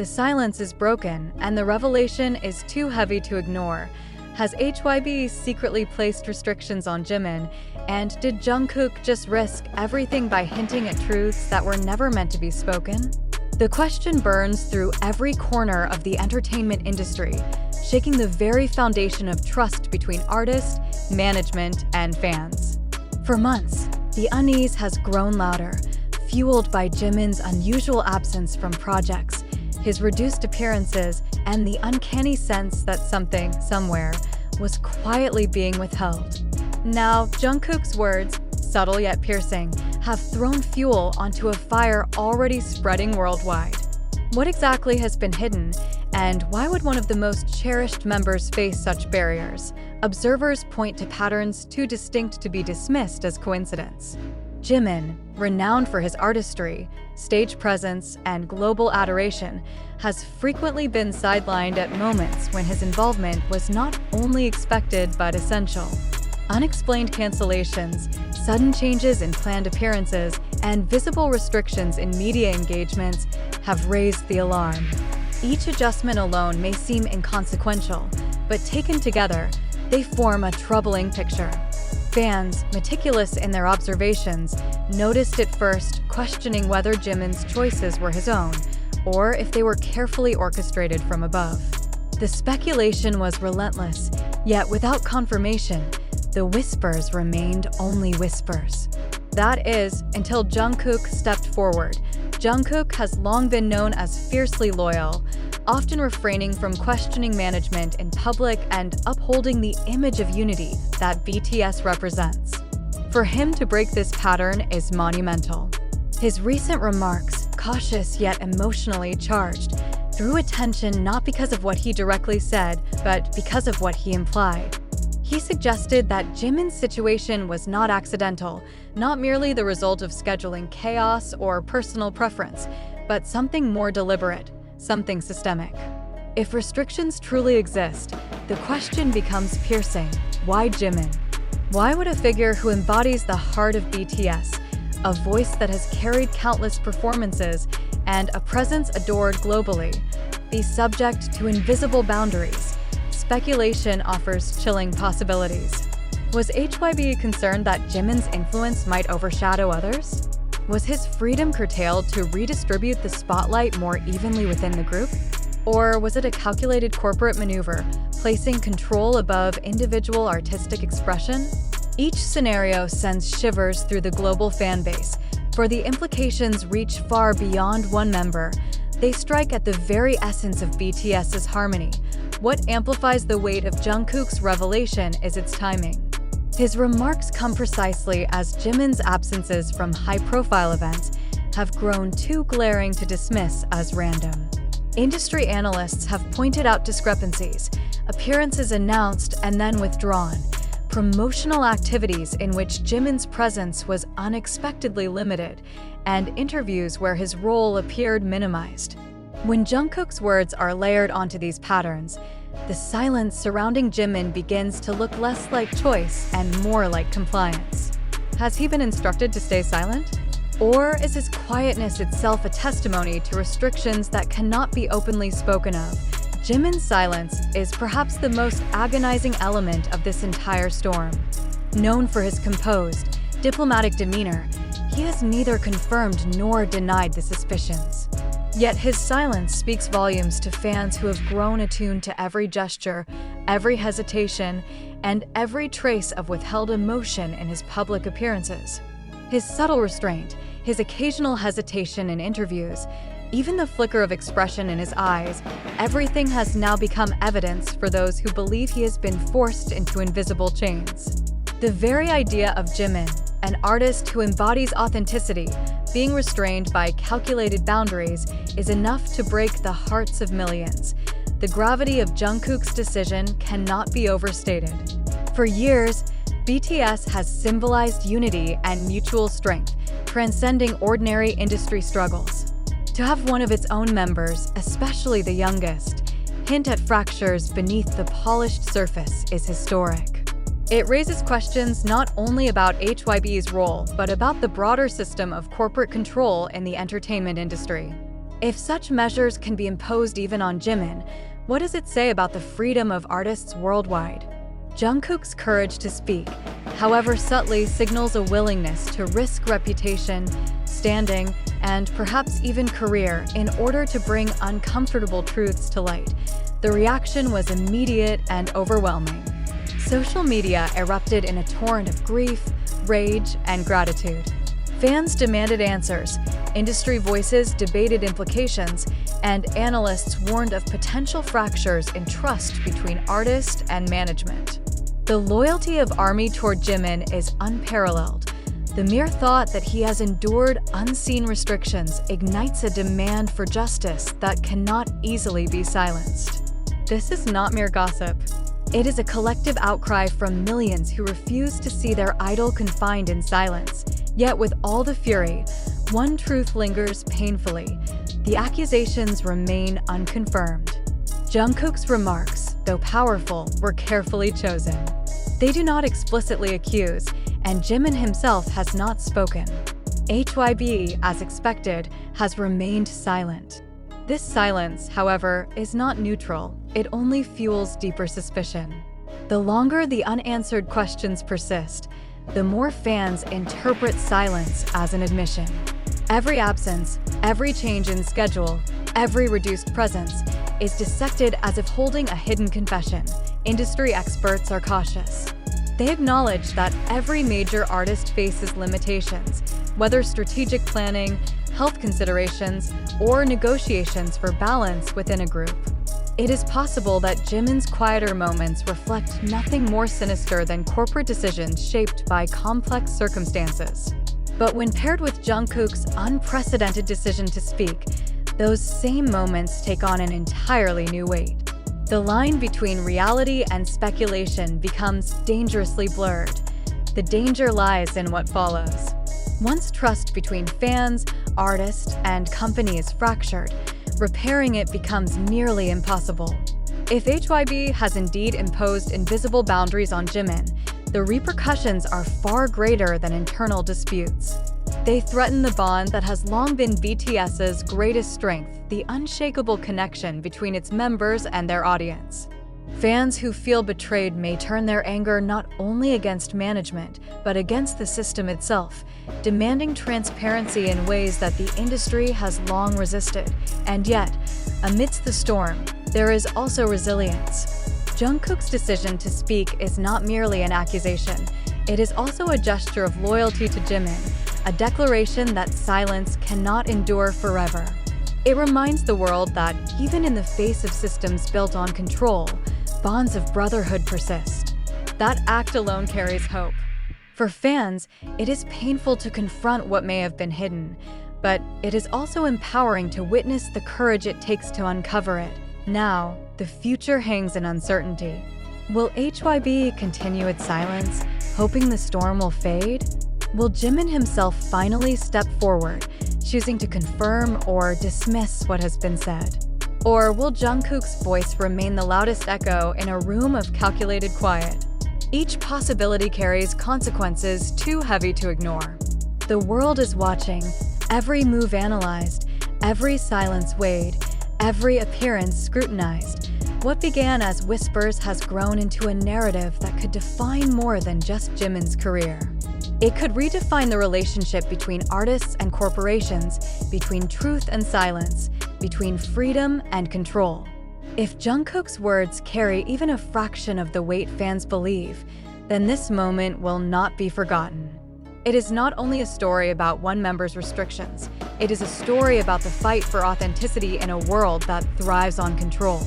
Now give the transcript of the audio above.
The silence is broken, and the revelation is too heavy to ignore. Has HYBE secretly placed restrictions on Jimin? And did Jungkook just risk everything by hinting at truths that were never meant to be spoken? The question burns through every corner of the entertainment industry, shaking the very foundation of trust between artists, management, and fans. For months, the unease has grown louder, fueled by Jimin's unusual absence from projects, his reduced appearances, and the uncanny sense that something, somewhere, was quietly being withheld. Now, Jungkook's words, subtle yet piercing, have thrown fuel onto a fire already spreading worldwide. What exactly has been hidden, and why would one of the most cherished members face such barriers? Observers point to patterns too distinct to be dismissed as coincidence. Jimin, renowned for his artistry, stage presence, and global adoration, has frequently been sidelined at moments when his involvement was not only expected but essential. Unexplained cancellations, sudden changes in planned appearances, and visible restrictions in media engagements have raised the alarm. Each adjustment alone may seem inconsequential, but taken together, they form a troubling picture. Fans, meticulous in their observations, noticed it first, questioning whether Jimin's choices were his own, or if they were carefully orchestrated from above. The speculation was relentless, yet without confirmation, the whispers remained only whispers. That is, until Jungkook stepped forward. Jungkook has long been known as fiercely loyal, often refraining from questioning management in public and upholding the image of unity that BTS represents. For him to break this pattern is monumental. His recent remarks, cautious yet emotionally charged, drew attention not because of what he directly said, but because of what he implied. He suggested that Jimin's situation was not accidental, not merely the result of scheduling chaos or personal preference, but something more deliberate, something systemic. If restrictions truly exist, the question becomes piercing: why Jimin? Why would a figure who embodies the heart of BTS, a voice that has carried countless performances, and a presence adored globally, be subject to invisible boundaries? Speculation offers chilling possibilities. Was HYBE concerned that Jimin's influence might overshadow others? Was his freedom curtailed to redistribute the spotlight more evenly within the group? Or was it a calculated corporate maneuver, placing control above individual artistic expression? Each scenario sends shivers through the global fanbase, for the implications reach far beyond one member. They strike at the very essence of BTS's harmony. What amplifies the weight of Jungkook's revelation is its timing. His remarks come precisely as Jimin's absences from high-profile events have grown too glaring to dismiss as random. Industry analysts have pointed out discrepancies, appearances announced and then withdrawn, promotional activities in which Jimin's presence was unexpectedly limited, and interviews where his role appeared minimized. When Jungkook's words are layered onto these patterns, the silence surrounding Jimin begins to look less like choice and more like compliance. Has he been instructed to stay silent? Or is his quietness itself a testimony to restrictions that cannot be openly spoken of? Jimin's silence is perhaps the most agonizing element of this entire storm. Known for his composed, diplomatic demeanor, he has neither confirmed nor denied the suspicions. Yet his silence speaks volumes to fans who have grown attuned to every gesture, every hesitation, and every trace of withheld emotion in his public appearances. His subtle restraint, his occasional hesitation in interviews, even the flicker of expression in his eyes, everything has now become evidence for those who believe he has been forced into invisible chains. The very idea of Jimin, an artist who embodies authenticity, being restrained by calculated boundaries is enough to break the hearts of millions. The gravity of Jungkook's decision cannot be overstated. For years, BTS has symbolized unity and mutual strength, transcending ordinary industry struggles. To have one of its own members, especially the youngest, hint at fractures beneath the polished surface is historic. It raises questions not only about HYBE's role, but about the broader system of corporate control in the entertainment industry. If such measures can be imposed even on Jimin, what does it say about the freedom of artists worldwide? Jungkook's courage to speak, however subtly, signals a willingness to risk reputation, standing, and perhaps even career in order to bring uncomfortable truths to light. The reaction was immediate and overwhelming. Social media erupted in a torrent of grief, rage, and gratitude. Fans demanded answers, industry voices debated implications, and analysts warned of potential fractures in trust between artist and management. The loyalty of ARMY toward Jimin is unparalleled. The mere thought that he has endured unseen restrictions ignites a demand for justice that cannot easily be silenced. This is not mere gossip. It is a collective outcry from millions who refuse to see their idol confined in silence. Yet with all the fury, one truth lingers painfully. The accusations remain unconfirmed. Jungkook's remarks, though powerful, were carefully chosen. They do not explicitly accuse, and Jimin himself has not spoken. HYBE, as expected, has remained silent. This silence, however, is not neutral. It only fuels deeper suspicion. The longer the unanswered questions persist, the more fans interpret silence as an admission. Every absence, every change in schedule, every reduced presence is dissected as if holding a hidden confession. Industry experts are cautious. They acknowledge that every major artist faces limitations, whether strategic planning, health considerations, or negotiations for balance within a group. It is possible that Jimin's quieter moments reflect nothing more sinister than corporate decisions shaped by complex circumstances. But when paired with Jungkook's unprecedented decision to speak, those same moments take on an entirely new weight. The line between reality and speculation becomes dangerously blurred. The danger lies in what follows. Once trust between fans, artists, and company is fractured, repairing it becomes nearly impossible. If HYBE has indeed imposed invisible boundaries on Jimin, the repercussions are far greater than internal disputes. They threaten the bond that has long been BTS's greatest strength, the unshakable connection between its members and their audience. Fans who feel betrayed may turn their anger not only against management, but against the system itself, demanding transparency in ways that the industry has long resisted. And yet, amidst the storm, there is also resilience. Jungkook's decision to speak is not merely an accusation. It is also a gesture of loyalty to Jimin, a declaration that silence cannot endure forever. It reminds the world that, even in the face of systems built on control, bonds of brotherhood persist. That act alone carries hope. For fans, it is painful to confront what may have been hidden, but it is also empowering to witness the courage it takes to uncover it. Now, the future hangs in uncertainty. Will HYBE continue its silence, hoping the storm will fade? Will Jimin himself finally step forward, choosing to confirm or dismiss what has been said? Or will Jungkook's voice remain the loudest echo in a room of calculated quiet? Each possibility carries consequences too heavy to ignore. The world is watching, every move analyzed, every silence weighed, every appearance scrutinized. What began as whispers has grown into a narrative that could define more than just Jimin's career. It could redefine the relationship between artists and corporations, between truth and silence, between freedom and control. If Jungkook's words carry even a fraction of the weight fans believe, then this moment will not be forgotten. It is not only a story about one member's restrictions, it is a story about the fight for authenticity in a world that thrives on control.